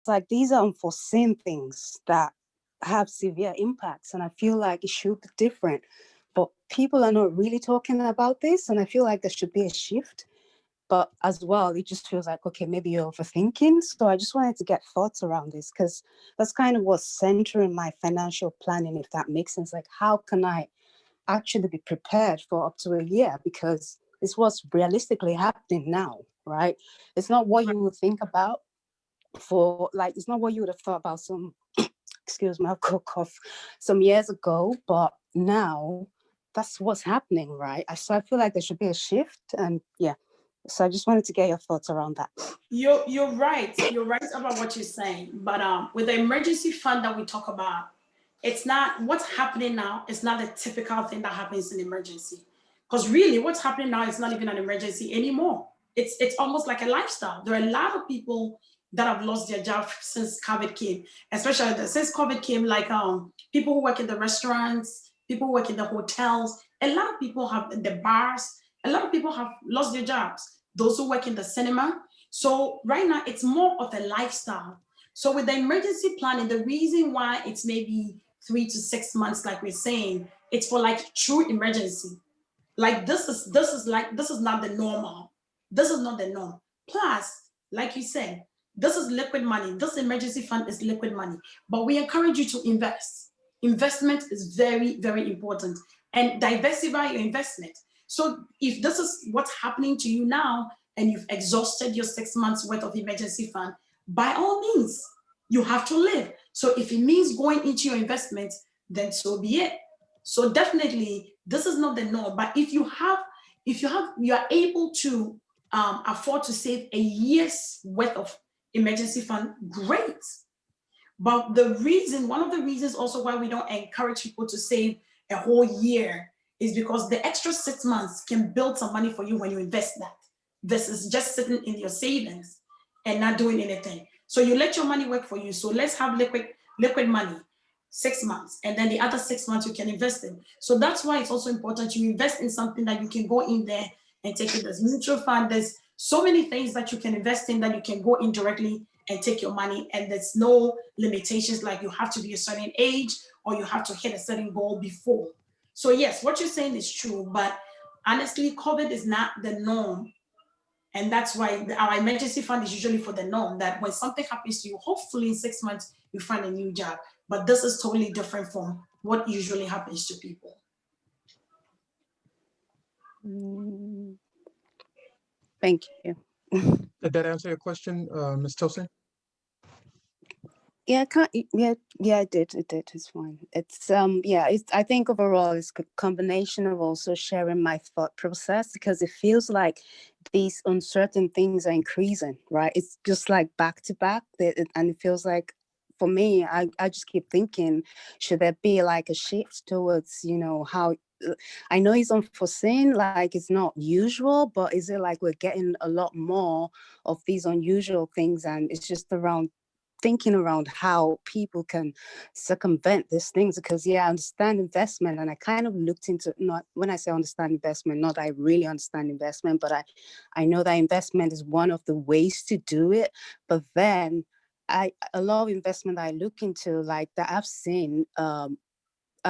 like these are unforeseen things that have severe impacts, and I feel like it should be different. But people are not really talking about this, and I feel like there should be a shift. But as well, it just feels like, okay, maybe you're overthinking. So I just wanted to get thoughts around this, because that's kind of what's centering my financial planning, if that makes sense. Like, how can I actually be prepared for up to a year? Because it's what's realistically happening now, right? It's not what you would think about for, like, it's not what you would have thought about some, excuse me, I've got a cough, some years ago, but now that's what's happening, right? So I feel like there should be a shift, and yeah. So I just wanted to get your thoughts around that. You're right. You're right about what you're saying. But with the emergency fund that we talk about, it's not what's happening now. It's not a typical thing that happens in emergency. Because really, what's happening now is not even an emergency anymore. It's almost like a lifestyle. There are a lot of people that have lost their job since COVID came, especially since COVID came. Like people who work in the restaurants, people who work in the hotels. A lot of people have in the bars. A lot of people have lost their jobs. Those who work in the cinema. So right now, it's more of a lifestyle. So with the emergency planning, the reason why it's maybe 3 to 6 months, like we're saying, it's for like true emergency. Like this is not the normal. This is not the norm. Plus, like you said, this is liquid money. This emergency fund is liquid money. But we encourage you to invest. Investment is very, very important. And diversify your investment. So if this is what's happening to you now and you've exhausted your 6 months worth of emergency fund, by all means, you have to live. So if it means going into your investments, then so be it. So definitely, this is not the norm. But you are able to afford to save a year's worth of emergency fund, great. But one of the reasons also why we don't encourage people to save a whole year is because the extra 6 months can build some money for you when you invest that. This is just sitting in your savings and not doing anything. So you let your money work for you. So let's have liquid money, 6 months, and then the other 6 months you can invest in. So that's why it's also important you invest in something that you can go in there and take it as mutual fund. There's so many things that you can invest in that you can go in directly and take your money, and there's no limitations like you have to be a certain age or you have to hit a certain goal before. So yes, what you're saying is true, but honestly, COVID is not the norm. And that's why our emergency fund is usually for the norm, that when something happens to you, hopefully in 6 months, you find a new job. But this is totally different from what usually happens to people. Mm, thank you. Did that answer your question, Ms. Tosin? Yeah, yeah, it did. It did. It's fine. Yeah, I think overall it's a combination of also sharing my thought process, because it feels like these uncertain things are increasing, right? It's just like back to back, and it feels like, for me, I just keep thinking, should there be like a shift towards, how, I know it's unforeseen, like it's not usual, but is it like we're getting a lot more of these unusual things, and it's just around thinking around how people can circumvent these things? Because yeah, I understand investment, and I kind of looked into, not when I say understand investment, not that I really understand investment, but I know that investment is one of the ways to do it. But then a lot of investment that I look into, like that I've seen, are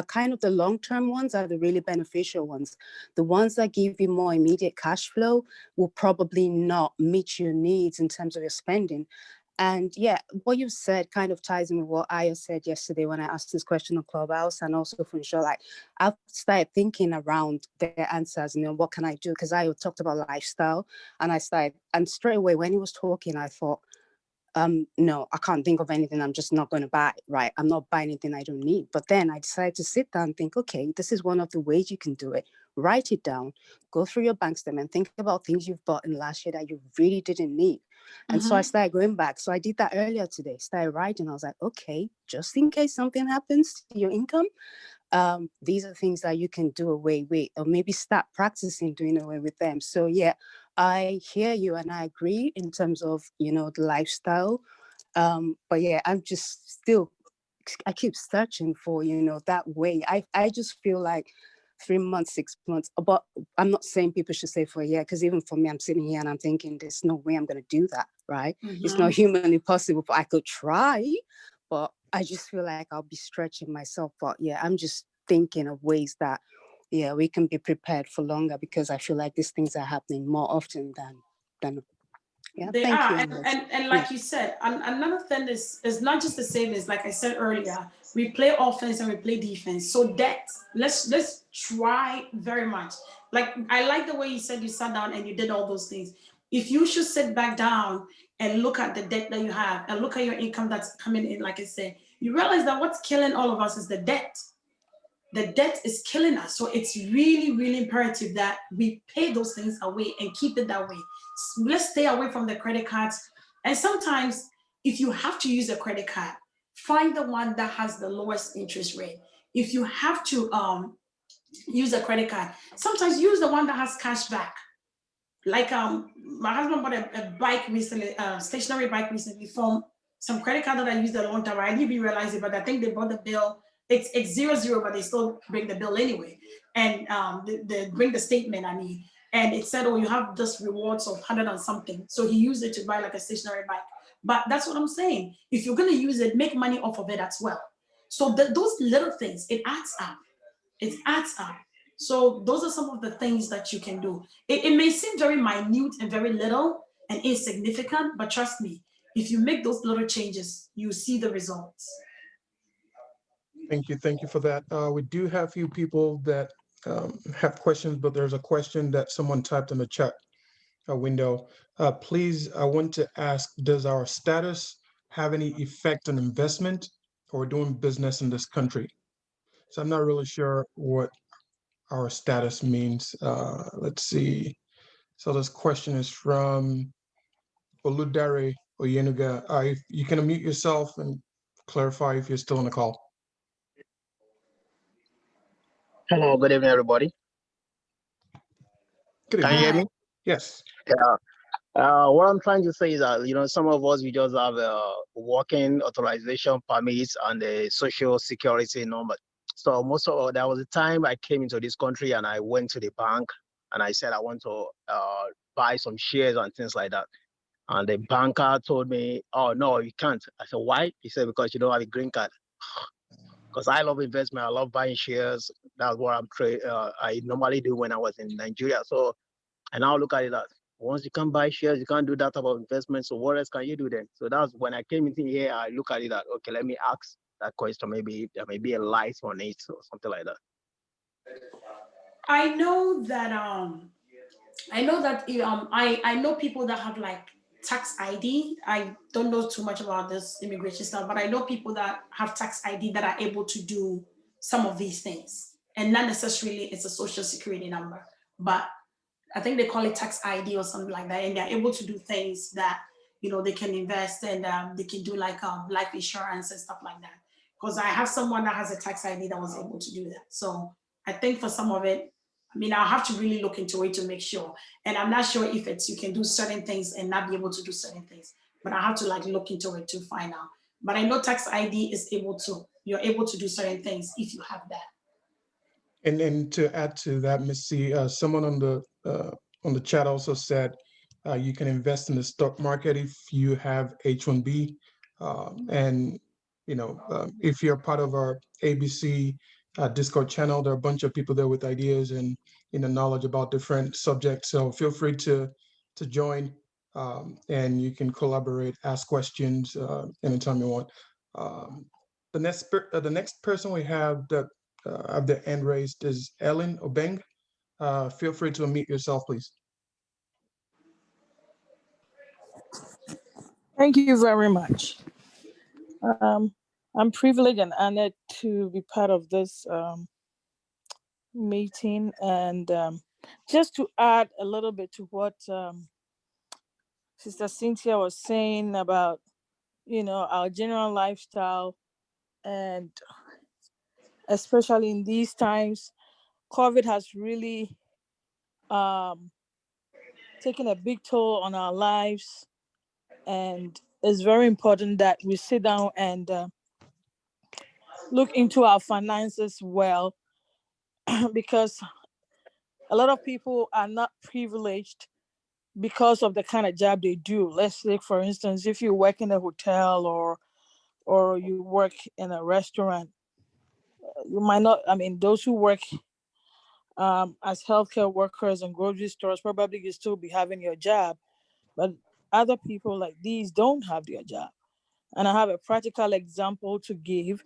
kind of the long-term ones are the really beneficial ones. The ones that give you more immediate cash flow will probably not meet your needs in terms of your spending. And yeah, what you said kind of ties in with what Aya said yesterday when I asked this question on Clubhouse, and also for sure, like I've started thinking around their answers, what can I do? Because I talked about lifestyle, and straight away when he was talking, I thought, no, I can't think of anything. I'm just not going to buy, right? I'm not buying anything I don't need. But then I decided to sit down and think, okay, this is one of the ways you can do it. Write it down, go through your bank statement, think about things you've bought in last year that you really didn't need. And so I started going back. So I did that earlier today, started writing. I was like, okay, just in case something happens to your income, these are things that you can do away with, or maybe start practicing doing away with them. So yeah, I hear you and I agree in terms of, the lifestyle. But yeah, I'm just still, I keep searching for, that way. I just feel like 3 months, 6 months. But I'm not saying people should save for a year, because even for me, I'm sitting here and I'm thinking there's no way I'm going to do that, right? It's not humanly possible. But I could try, but I just feel like I'll be stretching myself. But yeah, I'm just thinking of ways that, yeah, we can be prepared for longer, because I feel like these things are happening more often than yeah. They Thank are, you. and like you said, another thing is not just the savings. Like I said earlier, we play offense and we play defense. So debt, let's try very much. Like I like the way you said you sat down and you did all those things. If you should sit back down and look at the debt that you have and look at your income that's coming in, like I said, you realize that what's killing all of us is the debt. The debt is killing us. So it's really, really imperative that we pay those things away and keep it that way. So let's stay away from the credit cards. And sometimes if you have to use a credit card, find the one that has the lowest interest rate. If you have to use a credit card, sometimes use the one that has cash back. Like my husband bought a bike recently, stationary bike recently from some credit card that I used a long time. I didn't even realize it, but I think they bought the bill. It's 0-0, but they still bring the bill anyway. And they bring the statement, I mean, and it said, oh, you have this rewards of 100 and something. So he used it to buy like a stationary bike. But that's what I'm saying. If you're gonna use it, make money off of it as well. So those little things, it adds up. It adds up. So those are some of the things that you can do. It may seem very minute and very little and insignificant, but trust me, if you make those little changes, you see the results. Thank you for that. We do have a few people that have questions, but there's a question that someone typed in the chat window. Please, I want to ask, does our status have any effect on investment or doing business in this country? So I'm not really sure what our status means. Let's see. So this question is from Oludare Oyenuga. If you can unmute yourself and clarify if you're still on the call. Hello, good evening, everybody. Good Can you hear me? Yes. Yeah. What I'm trying to say is that, some of us, we just have working authorization permits and a social security number. So there was a time I came into this country and I went to the bank and I said I want to buy some shares and things like that. And the banker told me, oh, no, you can't. I said, why? He said, because you don't have a green card. Because I love investment, I love buying shares. That's what I normally do when I was in Nigeria. So I now look at it as, once you can't buy shares, you can't do that type of investment. So what else can you do then? So that's when I came into here, I look at it that, okay, let me ask that question. Maybe there may be a light on it or something like that. I know that I know people that have like tax ID. I don't know too much about this immigration stuff, but I know people that have tax ID that are able to do some of these things. And not necessarily it's a social security number, but I think they call it tax ID or something like that. And they're able to do things that, they can invest and they can do like life insurance and stuff like that. Because I have someone that has a tax ID that was able to do that. So I think for some of it, I'll have to really look into it to make sure. And I'm not sure if you can do certain things and not be able to do certain things, but I have to look into it to find out. But I know tax ID you're able to do certain things if you have that. And to add to that, Ms. C, someone on the chat also said you can invest in the stock market if you have H-1B, and if you're part of our ABC Discord channel, there are a bunch of people there with ideas and knowledge about different subjects. So feel free to join, and you can collaborate, ask questions anytime you want. The next person we have that have their hand raised is Ellen Obeng. Feel free to unmute yourself, please. Thank you very much. I'm privileged and honored to be part of this meeting, and just to add a little bit to what Sister Cynthia was saying about, our general lifestyle, and especially in these times, COVID has really taken a big toll on our lives, and it's very important that we sit down and look into our finances well, because a lot of people are not privileged because of the kind of job they do. Let's say, for instance, if you work in a hotel or you work in a restaurant, you might not. I mean, those who work as healthcare workers in grocery stores probably you still be having your job, but other people like these don't have their job. And I have a practical example to give.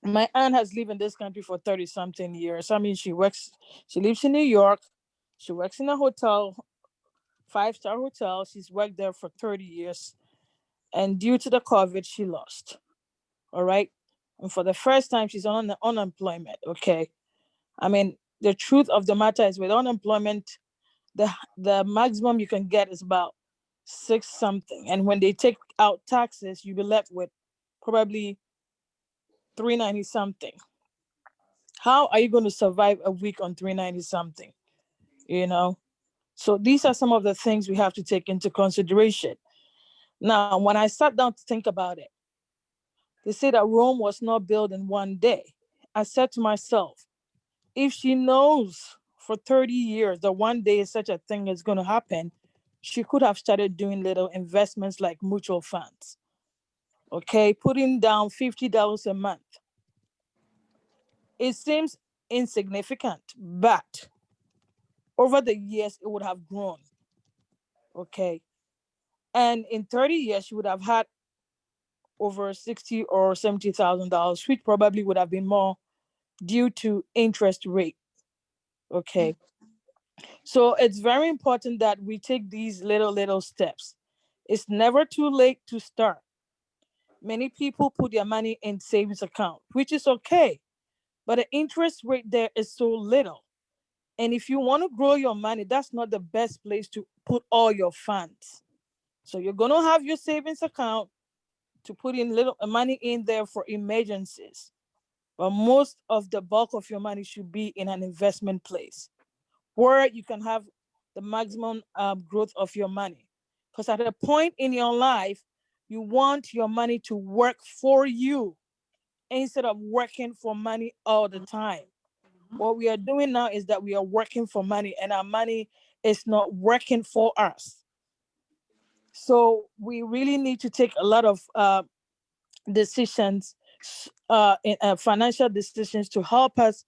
My aunt has lived in this country for 30 something years. I mean, she lives in New York. She works in a hotel, five-star hotel. She's worked there for 30 years. And due to the COVID, she lost. All right. And for the first time, she's on unemployment. Okay. I mean, the truth of the matter is with unemployment, the maximum you can get is about six something. And when they take out taxes, you'll be left with probably 390 something. How are you going to survive a week on 390 something? You know? So these are some of the things we have to take into consideration. Now, when I sat down to think about it, they say that Rome was not built in one day. I said to myself, if she knows for 30 years that one day such a thing is going to happen, she could have started doing little investments like mutual funds. Okay, putting down $50 a month. It seems insignificant, but over the years it would have grown. Okay, and in 30 years she would have had over 60 or $70,000, which probably would have been more due to interest rate. Okay, so it's very important that we take these little steps. It's never too late to start. Many people put their money in savings account, which is okay, but the interest rate there is so little. And if you want to grow your money, that's not the best place to put all your funds. So you're going to have your savings account to put in little money in there for emergencies. But most of the bulk of your money should be in an investment place where you can have the maximum growth of your money. Because at a point in your life, you want your money to work for you instead of working for money all the time. What we are doing now is that we are working for money and our money is not working for us. So we really need to take a lot of decisions, financial decisions to help us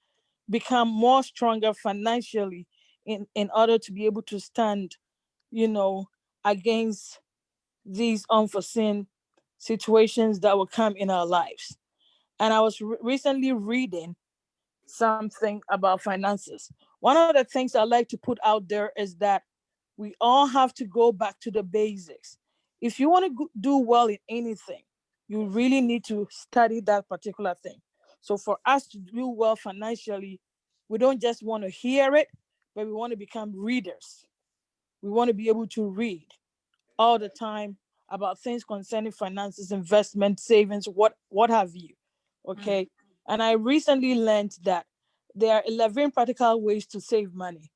become more stronger financially in order to be able to stand, you know, against these unforeseen situations that will come in our lives. And I was recently reading something about finances. One of the things I like to put out there is that we all have to go back to the basics. If you want to do well in anything, you really need to study that particular thing. So for us to do well financially, we don't just want to hear it, but we want to become readers. We want to be able to read all the time about things concerning finances, investment, savings, what have you. Okay. And I recently learned that there are 11 practical ways to save money.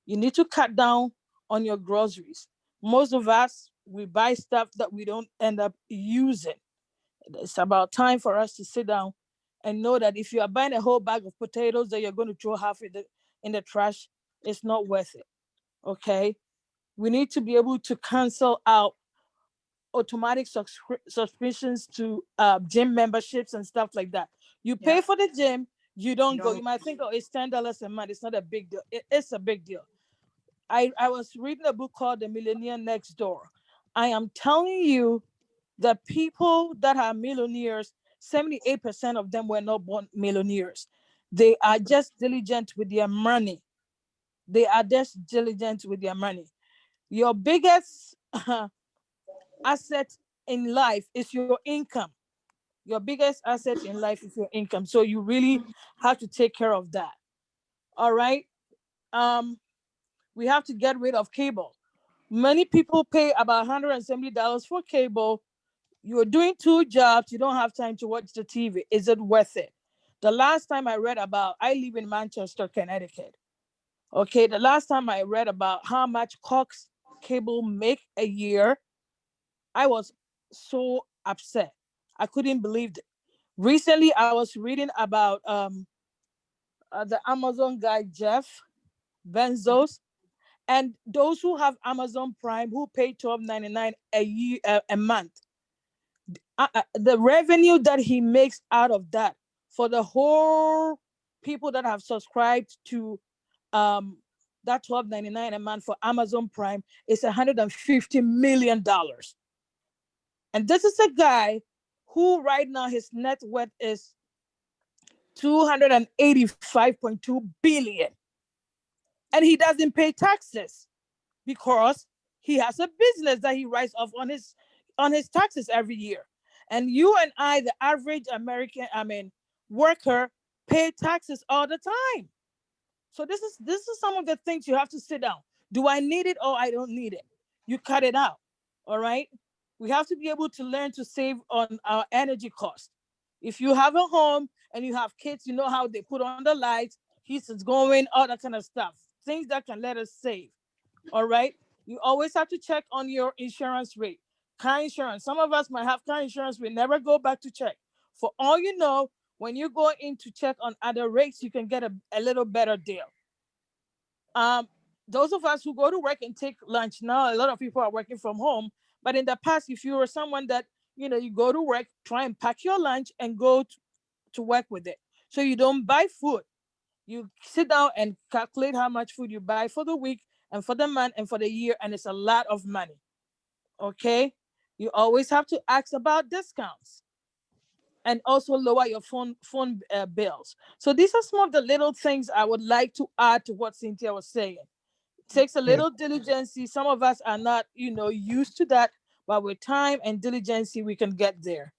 You need to cut down on your groceries. Most of us, we buy stuff that we don't end up using. It's about time for us to sit down and know that if you are buying a whole bag of potatoes that you're going to throw half in the trash, it's not worth it. Okay. We need to be able to cancel out automatic subscriptions to gym memberships and stuff like that. You pay Yeah. for the gym, you don't go. Don't. You might think, oh, it's $10 a month. It's not a big deal. It's a big deal. I was reading a book called The Millionaire Next Door. I am telling you, the people that are millionaires, 78% of them were not born millionaires. They are just diligent with their money. They are just diligent with their money. Your biggest asset in life is your income. Your biggest asset in life is your income. So you really have to take care of that. All right. Um, we have to get rid of cable. Many people pay about $170 for cable. You're doing two jobs. You don't have time to watch the TV. Is it worth it? The last time I read about, I live in Manchester, Connecticut. Okay. The last time I read about how much Cox cable make a year, I was so upset. I couldn't believe it. Recently, I was reading about the Amazon guy, Jeff Bezos, and those who have Amazon Prime who pay $12.99 a year, a month. The revenue that he makes out of that for the whole people that have subscribed to that $12.99 a month for Amazon Prime is $150 million. And this is a guy who right now his net worth is 285.2 billion, and he doesn't pay taxes because he has a business that he writes off on his taxes every year. And you and I, the average American, worker, pay taxes all the time. So this is some of the things you have to sit down. Do I need it or I don't need it? You cut it out. All right. We have to be able to learn to save on our energy cost. If you have a home and you have kids, you know how they put on the lights, heaters going, all that kind of stuff. Things that can let us save. All right. You always have to check on your insurance rate. Car insurance. Some of us might have car insurance. We never go back to check. For all you know, when you go in to check on other rates, you can get a little better deal. Those of us who go to work and take lunch now, a lot of people are working from home. But in the past, if you were someone that, you go to work, try and pack your lunch and go to work with it. So you don't buy food. You sit down and calculate how much food you buy for the week and for the month and for the year, and it's a lot of money. Okay? You always have to ask about discounts and also lower your phone bills. So these are some of the little things I would like to add to what Cynthia was saying. It takes a little diligence. Some of us are not, used to that, but with time and diligence, we can get there.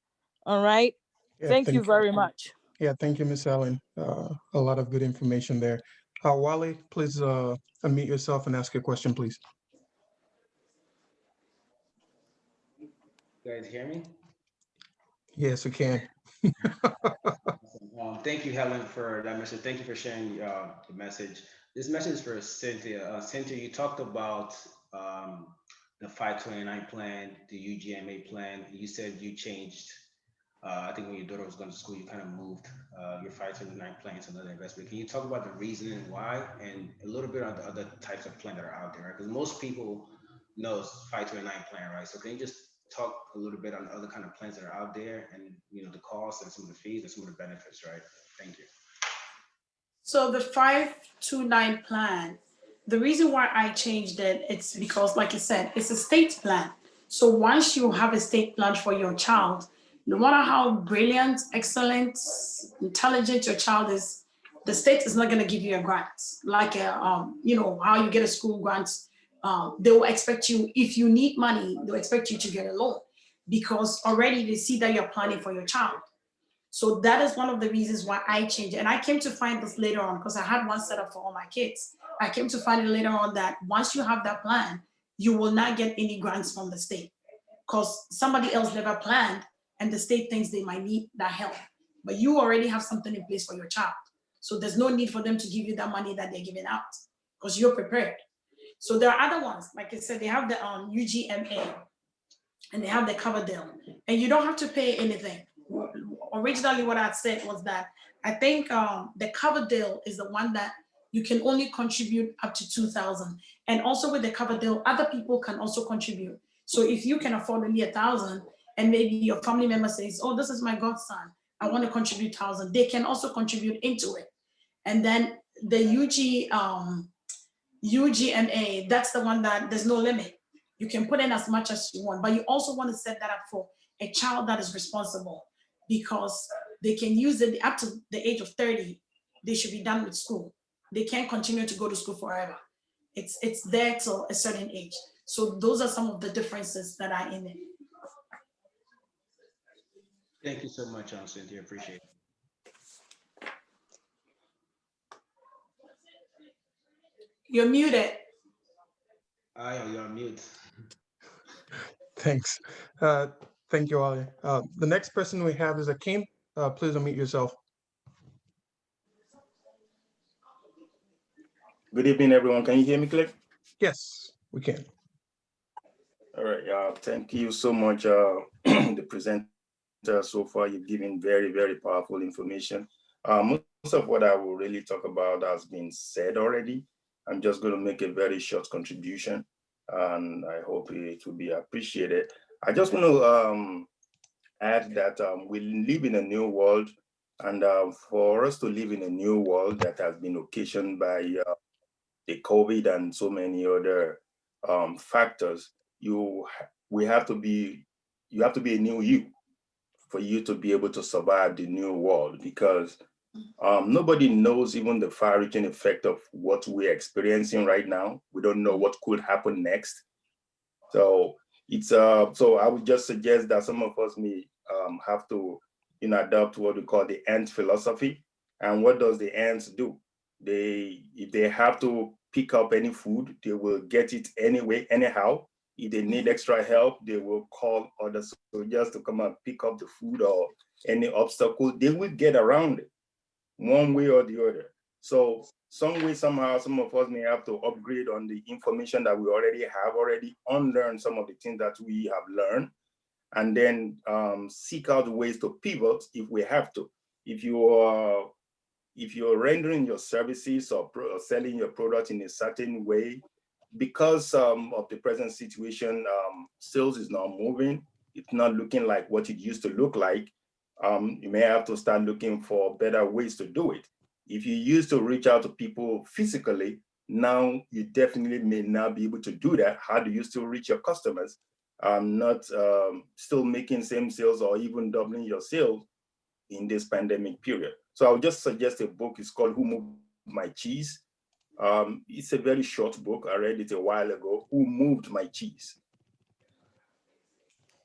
All right. Yeah, Thank you very much. Yeah, thank you, Miss Ellen. A lot of good information there. Wally, please unmute yourself and ask your question, please. You guys hear me? Yes, we can. Thank you, Helen, for that message. Thank you for sharing the message. This message is for Cynthia. Cynthia, you talked about the 529 plan, the UGMA plan. You said you changed. I think when your daughter was going to school, you kind of moved your 529 plan to another investment. Can you talk about the reason and why, and a little bit on the other types of plan that are out there, right? Because most people know 529 plan, right? So can you just talk a little bit on the other kind of plans that are out there, and the costs and some of the fees and some of the benefits, right? Thank you. So the 529 plan, the reason why I changed it, it's because, like I said, it's a state plan. So once you have a state plan for your child, no matter how brilliant, excellent, intelligent your child is, the state is not going to give you a grant. Like how you get a school grant, they will expect you, if you need money, they'll expect you to get a loan because already they see that you're planning for your child. So that is one of the reasons why I changed it. And I came to find this later on because I had one set up for all my kids. I came to find it later on that once you have that plan, you will not get any grants from the state because somebody else never planned and the state thinks they might need that help. But you already have something in place for your child. So there's no need for them to give you that money that they're giving out because you're prepared. So there are other ones. Like I said, they have the UGMA and they have the cover deal. And you don't have to pay anything. Originally, what I said was that I think the cover deal is the one that you can only contribute up to 2,000. And also with the cover deal, other people can also contribute. So if you can afford only 1,000 and maybe your family member says, oh, this is my godson, I want to contribute 1,000, they can also contribute into it. And then the UGMA, that's the one that there's no limit. You can put in as much as you want, but you also want to set that up for a child that is responsible because they can use it up to the age of 30. They should be done with school. They can't continue to go to school forever. It's there till a certain age. So those are some of the differences that are in it. Thank you so much, Cynthia. Appreciate it. You're muted. You're on mute. Thanks. Thank you, Wally. The next person we have is Akeem. Please unmute yourself. Good evening, everyone. Can you hear me clear? Yes, we can. All right. Thank you so much, the presenter so far. You've given very, very powerful information. Most of what I will really talk about has been said already. I'm just going to make a very short contribution, and I hope it will be appreciated. I just want to add that we live in a new world, and for us to live in a new world that has been occasioned by the COVID and so many other factors, you have to be a new you for you to be able to survive the new world, because nobody knows even the far-reaching effect of what we're experiencing right now. We don't know what could happen next. So it's so I would just suggest that some of us may have to, adopt what we call the ant philosophy. And what does the ants do? If they have to pick up any food, they will get it anyway, anyhow. If they need extra help, they will call other soldiers to come and pick up the food, or any obstacle. They will get around it one way or the other. So some way, somehow, some of us may have to upgrade on the information that we already have, unlearn some of the things that we have learned, and then seek out ways to pivot if we have to. If you're rendering your services or selling your product in a certain way, because of the present situation, sales is not moving. It's not looking like what it used to look like. You may have to start looking for better ways to do it. If you used to reach out to people physically, now you definitely may not be able to do that. How do you still reach your customers? Not still making same sales or even doubling your sales in this pandemic period. So I would just suggest a book. It's called Who Moved My Cheese? It's a very short book. I read it a while ago. Who Moved My Cheese?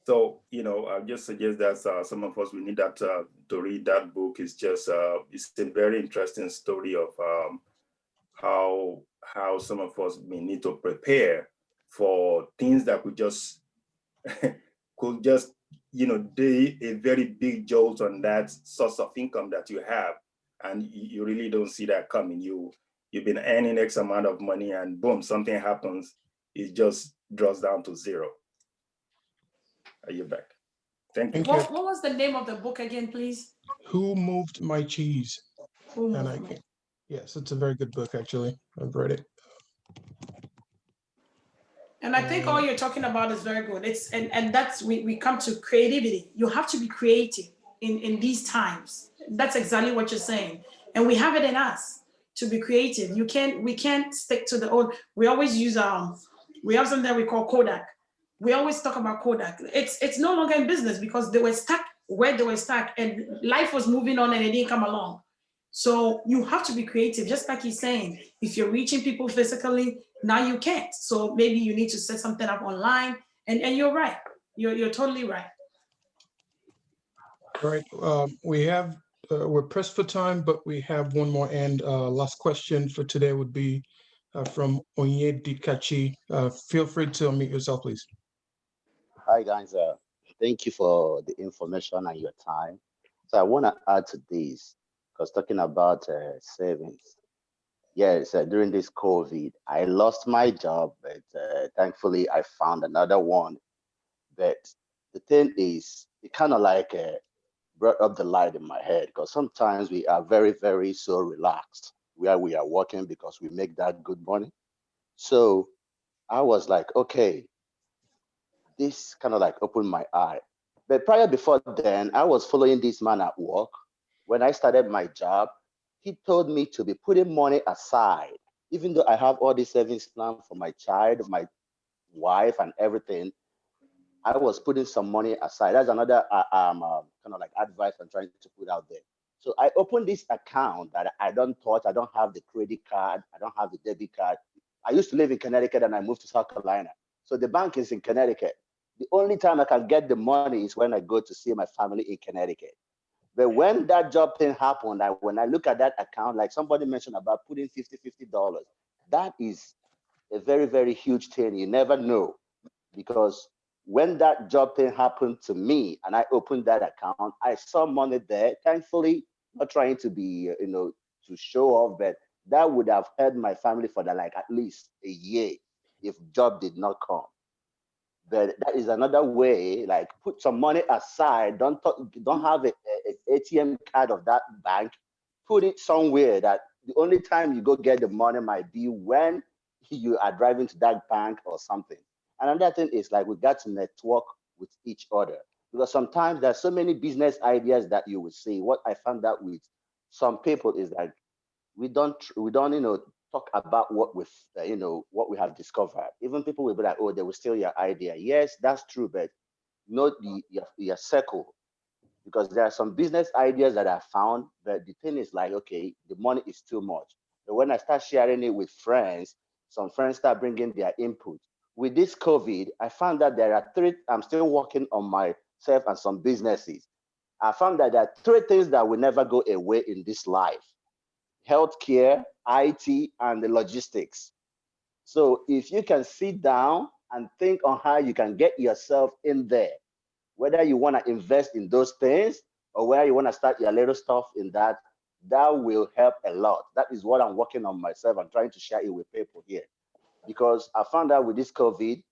So, I just suggest that some of us, we need that to read that book. It's just, it's a very interesting story of how some of us may need to prepare for things that could just, do a very big jolt on that source of income that you have. And you really don't see that coming. You've been earning X amount of money, and boom, something happens. It just drops down to zero. Are you back? Thank you. What was the name of the book again, please? Who Moved My Cheese? Who Moved My? Yes, it's a very good book, actually. I've read it. And I think all you're talking about is very good. It's and that's we come to creativity. You have to be creative in these times. That's exactly what you're saying. And we have it in us to be creative. We can't stick to the old. We always use we have something that we call Kodak. We always talk about Kodak. It's no longer in business because they were stuck where they were stuck, and life was moving on and it didn't come along. So you have to be creative, just like he's saying. If you're reaching people physically, now you can't. So maybe you need to set something up online. And you're right. You're totally right. All right. We're pressed for time, but we have one more. And last question for today would be from Onyedikachi. Feel free to unmute yourself, please. Hi, guys. Thank you for the information and your time. So I want to add to this, because talking about savings. Yes, during this COVID, I lost my job, but thankfully I found another one. But the thing is, it kind of like brought up the light in my head, because sometimes we are very, very so relaxed where we are working because we make that good money. So I was like, okay, this kind of like opened my eye. But prior before then, I was following this man at work. When I started my job, he told me to be putting money aside, even though I have all these savings plan for my child, my wife, and everything. I was putting some money aside. That's another kind of like advice I'm trying to put out there. So I opened this account that I don't touch. I don't have the credit card. I don't have the debit card. I used to live in Connecticut and I moved to South Carolina. So the bank is in Connecticut. The only time I can get the money is when I go to see my family in Connecticut. But when that job thing happened, when I look at that account, like somebody mentioned about putting $50, that is a very, very huge thing. You never know, because when that job thing happened to me and I opened that account, I saw money there. Thankfully, not trying to be, to show off, but that would have helped my family for like at least a year if job did not come. But that is another way, like put some money aside. Don't have a ATM card of that bank. put it somewhere that the only time you go get the money might be when you are driving to that bank or something. And another thing is like we got to network with each other, because sometimes there's so many business ideas that you will see. What I found out with some people is like we don't talk about what we've what we have discovered. Even people will be like, oh, they will steal your idea. Yes, that's true, but not your circle, because there are some business ideas that I found, but the thing is like, okay, the money is too much. But when I start sharing it with friends, some friends start bringing their input. With this COVID, I found that there are three. I'm still working on myself and some businesses. I found that there are three things that will never go away in this life: healthcare, IT, and the logistics. So if you can sit down and think on how you can get yourself in there, whether you want to invest in those things or whether you want to start your little stuff in that, that will help a lot. That is what I'm working on myself. I'm trying to share it with people here, because I found out with this COVID,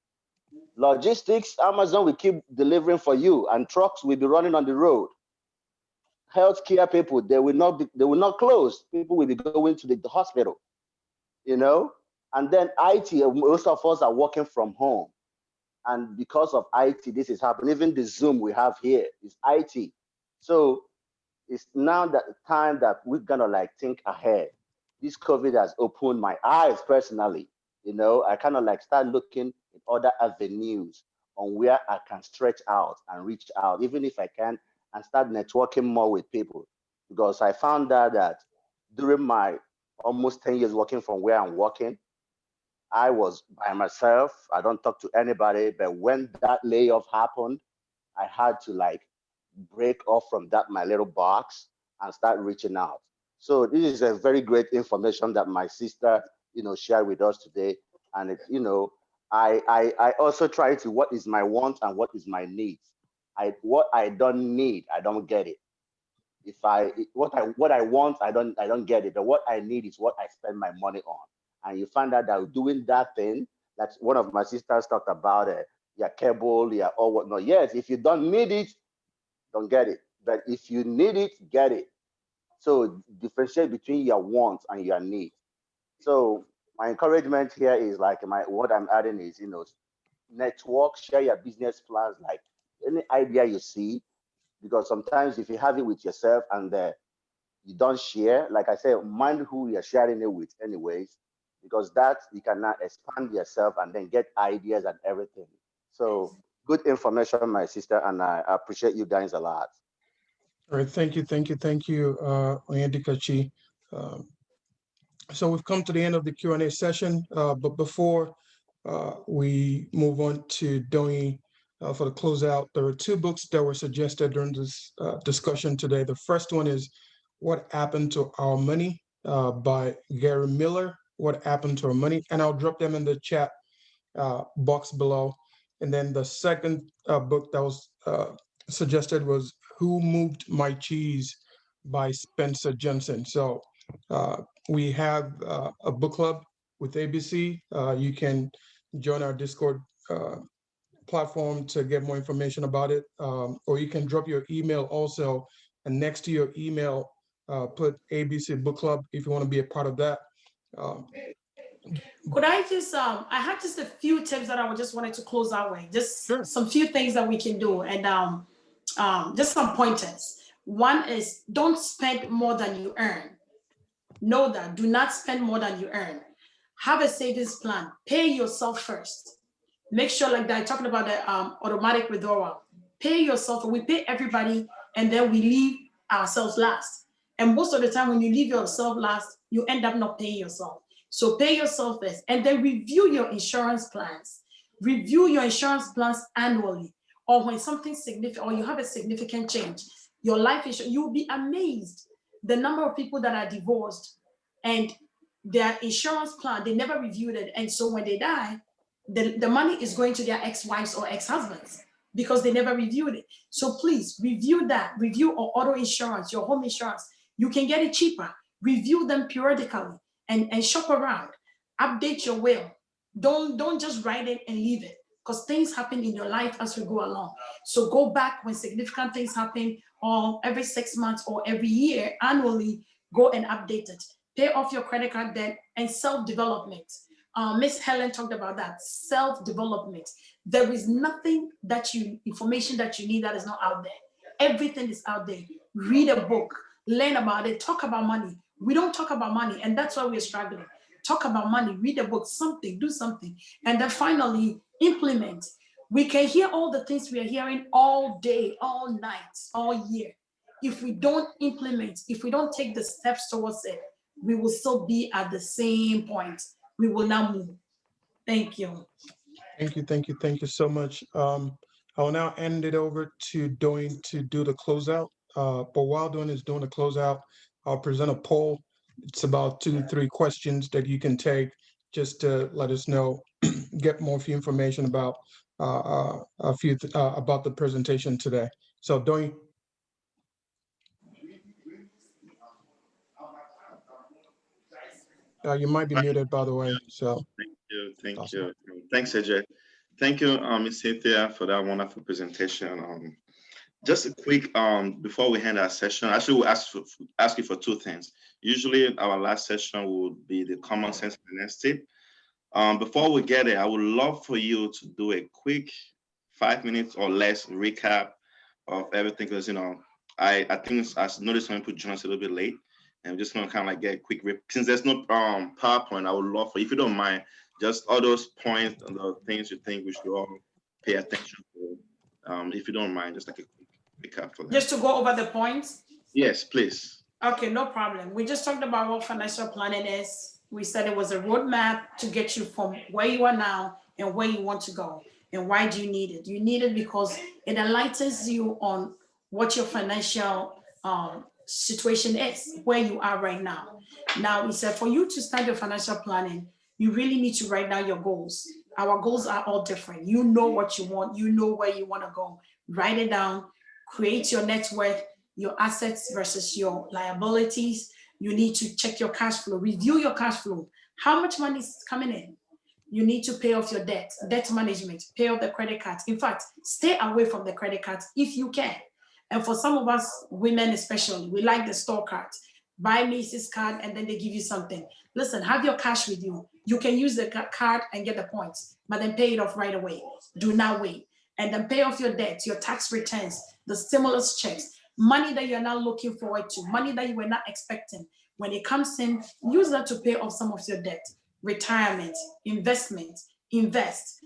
logistics, Amazon will keep delivering for you and trucks will be running on the road. Healthcare people, they will not close. People will be going to the hospital, you know. And then IT, most of us are working from home. And because of IT, this is happening. Even the Zoom we have here is IT. So it's now that time that we're gonna like think ahead. This COVID has opened my eyes personally. You know, I kind of like start looking in other avenues on where I can stretch out and reach out, even if I can, and start networking more with people. Because I found out that during my almost 10 years working from where I'm working, I was by myself. I don't talk to anybody. But when that layoff happened, I had to like break off from that my little box and start reaching out. So this is a very great information that my sister, shared with us today. And I also try to what is my want and what is my needs. What I don't need, I don't get it. If I what I want, I don't get it. But what I need is what I spend my money on. And you find out that doing that thing, that's one of my sisters talked about it. Your cable, your or whatnot. Yes, if you don't need it, don't get it. But if you need it, get it. So differentiate between your wants and your needs. So my encouragement here is like my what I'm adding is network, share your business plans, like any idea you see, because sometimes if you have it with yourself and you don't share, like I said, mind who you're sharing it with, anyways, because that you can now expand yourself and then get ideas and everything. So good information, my sister, and I appreciate you guys a lot. All right, thank you, Oyendikachi. Um, so we've come to the end of the Q&A session, but before we move on to Doni for the closeout, there are two books that were suggested during this discussion today. The first one is What Happened to Our Money by Gary Miller. What Happened to Our Money? And I'll drop them in the chat box below. And then the second book that was suggested was Who Moved My Cheese by Spencer Johnson. So we have a book club with ABC. You can join our Discord platform to get more information about it, or you can drop your email also, and next to your email, put ABC Book Club if you want to be a part of that. Um, Could I just, I have just a few tips that I would just wanted to close out with, just sure. some few things that we can do, and just some pointers. One is don't spend more than you earn. Know that. Do not spend more than you earn. Have a savings plan. Pay yourself first. Make sure, like that, talking about the automatic withdrawal. Pay yourself. We pay everybody, and then we leave ourselves last. And most of the time, when you leave yourself last, you end up not paying yourself. So pay yourself first, and then review your insurance plans. Review your insurance plans annually, or when something significant, or you have a significant change. Your life insurance, you'll be amazed the number of people that are divorced and their insurance plan, they never reviewed it. And so when they die, the money is going to their ex-wives or ex-husbands because they never reviewed it. So please review that. Review your auto insurance, your home insurance. You can get it cheaper. Review them periodically and shop around. Update your will. Don't just write it and leave it, because things happen in your life as we go along. So go back when significant things happen, or every 6 months or every year, annually, go and update it. Pay off your credit card debt and self-development. Miss Helen talked about that, self-development. There is nothing information that you need that is not out there. Everything is out there. Read a book, learn about it, talk about money. We don't talk about money, and that's why we're struggling. Talk about money, read a book, something, do something. And then finally, implement. We can hear all the things we are hearing all day, all night, all year. If we don't implement, if we don't take the steps towards it, we will still be at the same point. We will not move. Thank you. Thank you so much. I will now hand it over to Doing to do the closeout. But while doing the closeout, I'll present a poll. It's about 2 to 3 questions that you can take just to let us know, get more information about about the presentation today. So Doing. You might be muted, by the way. So thank awesome. you. Thanks, AJ. Thank you, Ms. Cynthia, for that wonderful presentation. Just a quick, before we end our session, I should ask you for 2 things. Usually our last session would be the common sense finance tip. Before we get there, I would love for you to do a quick 5 minutes or less recap of everything, because, I think I noticed when people join us a little bit late, and I'm just gonna kind of like get a quick since there's no PowerPoint, I would love for, if you don't mind, just all those points and the things you think we should all pay attention to. If you don't mind, just like a quick recap for that. Just to go over the points? Yes, please. Okay, no problem. We just talked about what financial planning is. We said it was a roadmap to get you from where you are now and where you want to go. And why do you need it? You need it because it enlightens you on what your financial situation is, where you are right now. Now, we said for you to start your financial planning, you really need to write down your goals. Our goals are all different. You know what you want. You know where you want to go. Write it down. Create your net worth, your assets versus your liabilities. You need to check your cash flow. Review your cash flow. How much money is coming in? You need to pay off your debt management, pay off the credit cards. In fact, stay away from the credit cards if you can. And for some of us women especially, we like the store cards. Buy Macy's card and then they give you something. Listen, have your cash with you. You can use the card and get the points, but then pay it off right away. Do not wait. And then pay off your debt, your tax returns, the stimulus checks, money that you're not looking forward to, money that you were not expecting. When it comes in, use that to pay off some of your debt. Retirement, investment, invest.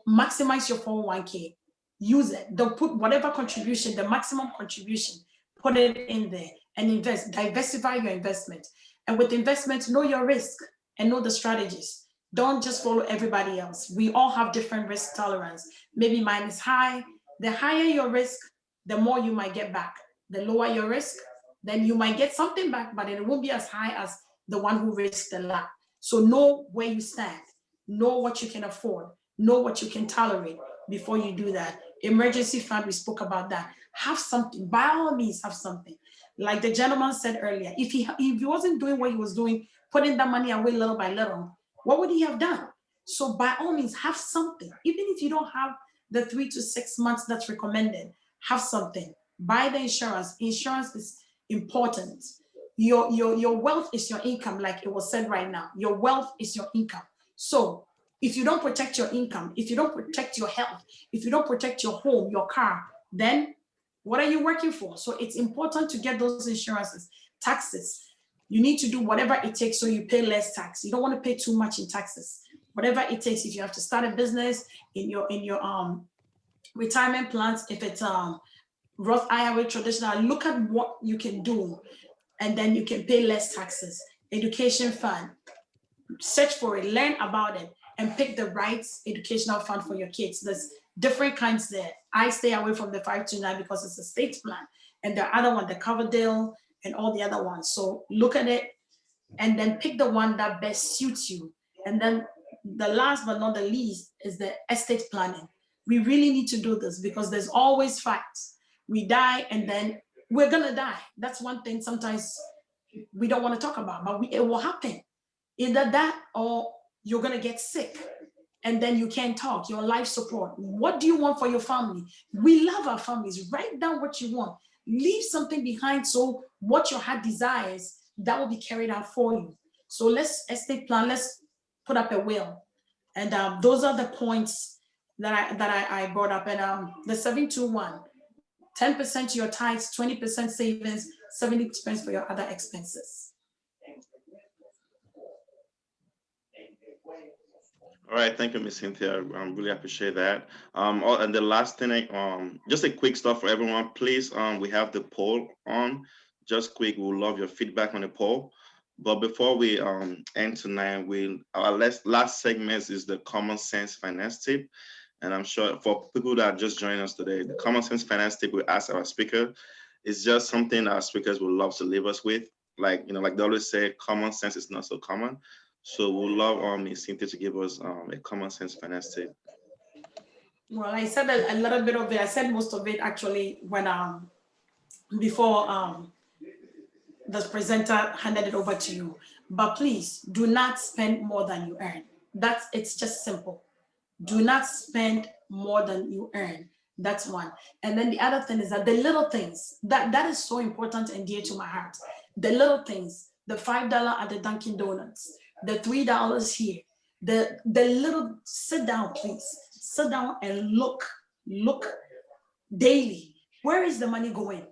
Maximize your 401k. Use it. Don't put whatever contribution, the maximum contribution, put it in there and invest. Diversify your investment. And with investment, know your risk and know the strategies. Don't just follow everybody else. We all have different risk tolerance. Maybe mine is high. The higher your risk, the more you might get back. The lower your risk, then you might get something back, but it won't be as high as the one who risked a lot. So know where you stand. Know what you can afford. Know what you can tolerate before you do that. Emergency fund, we spoke about that. Have something. By all means, have something. Like the gentleman said earlier, if he wasn't doing what he was doing, putting that money away little by little, what would he have done? So by all means, have something. Even if you don't have the 3 to 6 months that's recommended, have something. Buy the insurance. Insurance is important. Your wealth is your income, like it was said right now. Your wealth is your income. So if you don't protect your income, if you don't protect your health, if you don't protect your home, your car, then what are you working for? So it's important to get those insurances. Taxes, you need to do whatever it takes so you pay less tax. You don't want to pay too much in taxes. Whatever it takes, if you have to start a business in your retirement plans, if it's Roth IRA traditional, look at what you can do, and then you can pay less taxes. Education fund, search for it, learn about it, and pick the right educational fund for your kids. There's different kinds there. I stay away from the 529 because it's a state plan, and the other one, the Coverdale and all the other ones. So look at it and then pick the one that best suits you. And then the last but not the least is the estate planning. We really need to do this because there's always fights. We die and then we're gonna die. That's one thing sometimes we don't want to talk about, but it will happen. Either that or you're gonna get sick and then you can't talk, your life support. What do you want for your family? We love our families. Write down what you want. Leave something behind so what your heart desires, that will be carried out for you. So let's estate plan, let's put up a will. And those are the points that I brought up. And the 721, 10% to your tithes, 20% savings, 70% for your other expenses. All right, thank you, Ms. Cynthia. I really appreciate that. And the last thing, just a quick stuff for everyone, please. We have the poll on. Just quick, we'll love your feedback on the poll. But before we end tonight, our last segment is the common sense finance tip. And I'm sure for people that are just joining us today, the common sense finance tip we ask our speaker is just something our speakers would love to leave us with. Like, like they always say, common sense is not so common. So we'll love Ms. Cynthia to give us a common sense finance tip. Well, I said a little bit of it. I said most of it actually when before the presenter handed it over to you. But please do not spend more than you earn. It's just simple. Do not spend more than you earn. That's one. And then the other thing is that the little things, that is so important and dear to my heart. The little things, the $5 at the Dunkin' Donuts, the $3 here, the little, sit down, please. Sit down and look daily. Where is the money going?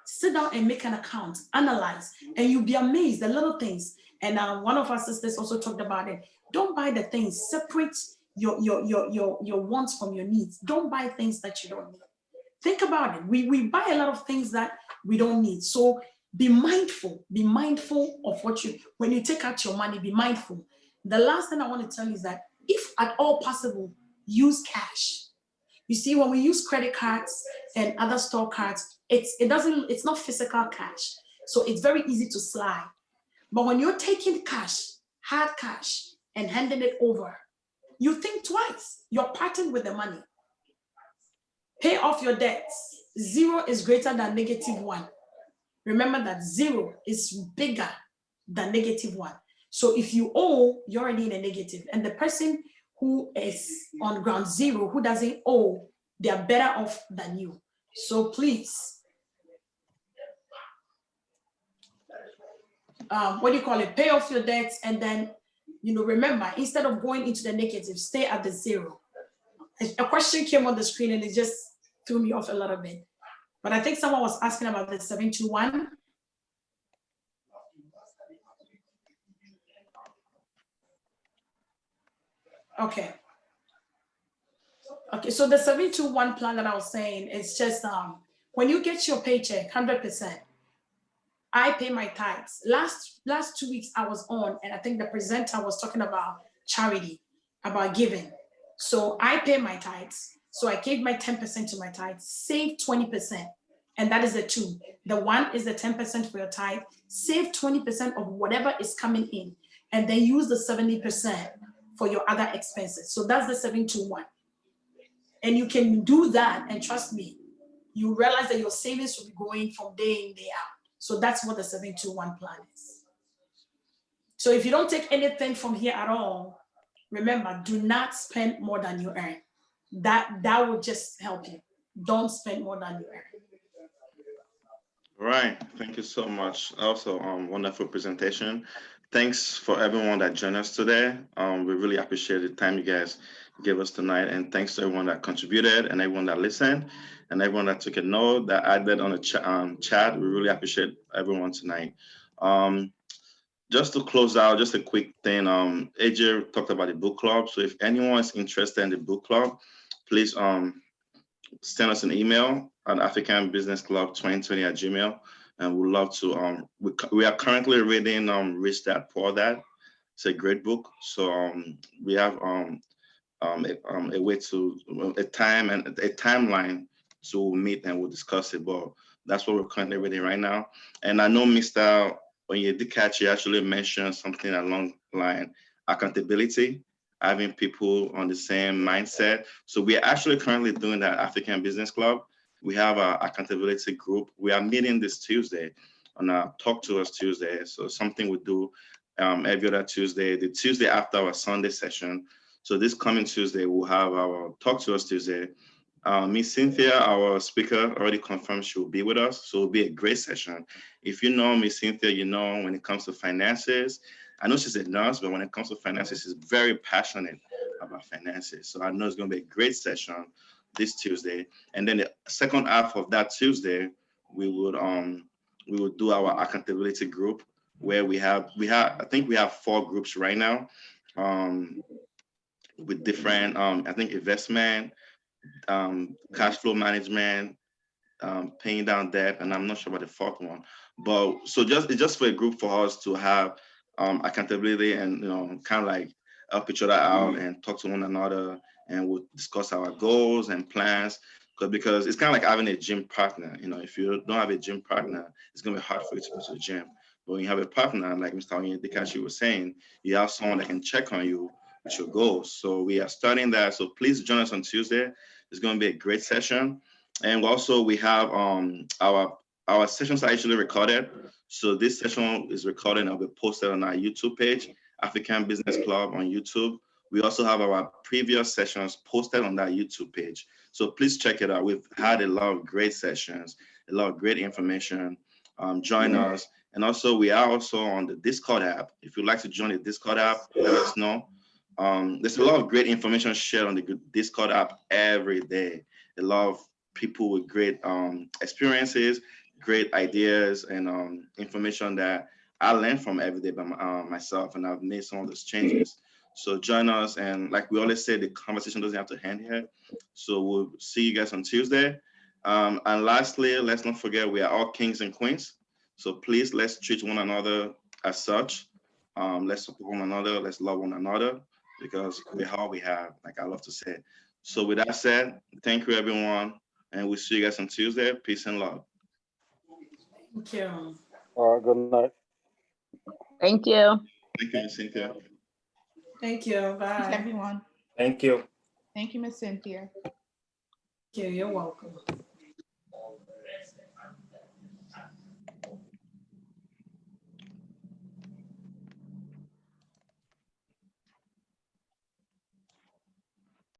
Sit down and make an account, analyze, and you'll be amazed, the little things. And one of our sisters also talked about it. Don't buy the things, separate your wants from your needs. Don't buy things that you don't need. Think about it. We buy a lot of things that we don't need. So be mindful of when you take out your money, be mindful. The last thing I want to tell you is that if at all possible, use cash. You see, when we use credit cards and other store cards, it's not physical cash. So it's very easy to slide. But when you're taking cash, hard cash, and handing it over, you think twice. You're parting with the money. Pay off your debts. 0 is greater than -1. Remember that 0 is bigger than -1. So if you owe, you're already in a negative. And the person who is on ground zero, who doesn't owe, they are better off than you. So please, pay off your debts, and then, remember, instead of going into the negative, stay at the 0. A question came on the screen and it just threw me off a little bit. But I think someone was asking about the 721. Okay, so the 721 plan that I was saying, it's just when you get your paycheck, 100%, I pay my tithes. Last 2 weeks I was on, and I think the presenter was talking about charity, about giving. So I pay my tithes. So I gave my 10% to my tithes, save 20%. And that is the 2. The 1 is the 10% for your tithe, save 20% of whatever is coming in, and then use the 70% for your other expenses. So that's the 721. And you can do that, and trust me, you realize that your savings will be growing from day in, day out. So that's what the 721 plan is. So if you don't take anything from here at all, remember, do not spend more than you earn. That will just help you. Don't spend more than you earn. All right, thank you so much. Also, wonderful presentation. Thanks for everyone that joined us today. We really appreciate the time you guys gave us tonight, and thanks to everyone that contributed and everyone that listened and everyone that took a note, that added on the chat. We really appreciate everyone tonight. Just to close out, just a quick thing. AJ talked about the book club. So if anyone is interested in the book club, please send us an email at africanbusinessclub2020@gmail.com. And we'd love to, we are currently reading Rich Dad Poor Dad. It's a great book. So we have a way to, a time and a timeline to meet and we'll discuss it. But that's what we're currently reading right now. And I know Mr. Onyedikachi actually mentioned something along the line, accountability, having people on the same mindset. So we are actually currently doing that at African Business Club. We have our accountability group. We are meeting this Tuesday on our Talk to Us Tuesday. So something we do every other Tuesday, the Tuesday after our Sunday session. So this coming Tuesday, we'll have our Talk to Us Tuesday. Miss Cynthia, our speaker, already confirmed she will be with us, so it'll be a great session. If you know Miss Cynthia, you know when it comes to finances, I know she's a nurse, but when it comes to finances, she's very passionate about finances. So I know it's going to be a great session this Tuesday. And then the second half of that Tuesday, we would do our accountability group where I think we have 4 groups right now, with different I think investment, cash flow management, paying down debt, and I'm not sure about the 4th one. But so it's just for a group for us to have accountability and kind of like help each other out and talk to one another, and we'll discuss our goals and plans. Because it's kind of like having a gym partner. If you don't have a gym partner, it's gonna be hard for you to go to the gym. But when you have a partner, like Mr. Onyedikachi was saying, you have someone that can check on you with your goals. So we are starting that. So please join us on Tuesday. It's going to be a great session. And also we have our sessions are actually recorded. So this session is recorded and will be posted on our YouTube page, African Business Club on YouTube. We also have our previous sessions posted on that YouTube page. So please check it out. We've had a lot of great sessions, a lot of great information. Join us. And also we are also on the Discord app. If you'd like to join the Discord app, let us know. There's a lot of great information shared on the Discord app every day. A lot of people with great experiences, great ideas, and information that I learn from every day by myself, and I've made some of those changes. So join us, and like we always say, the conversation doesn't have to end here. So we'll see you guys on Tuesday. And lastly, let's not forget we are all kings and queens. So please, let's treat one another as such. Let's support one another. Let's love one another, because we're all we have, like I love to say. So with that said, thank you everyone, and we'll see you guys on Tuesday. Peace and love. Thank you. All right, good night. Thank you. Thank you, Ms. Cynthia. Thank you. Thanks, Bye. everyone. Thank you. Thank you, Miss Cynthia. Thank you. You're welcome.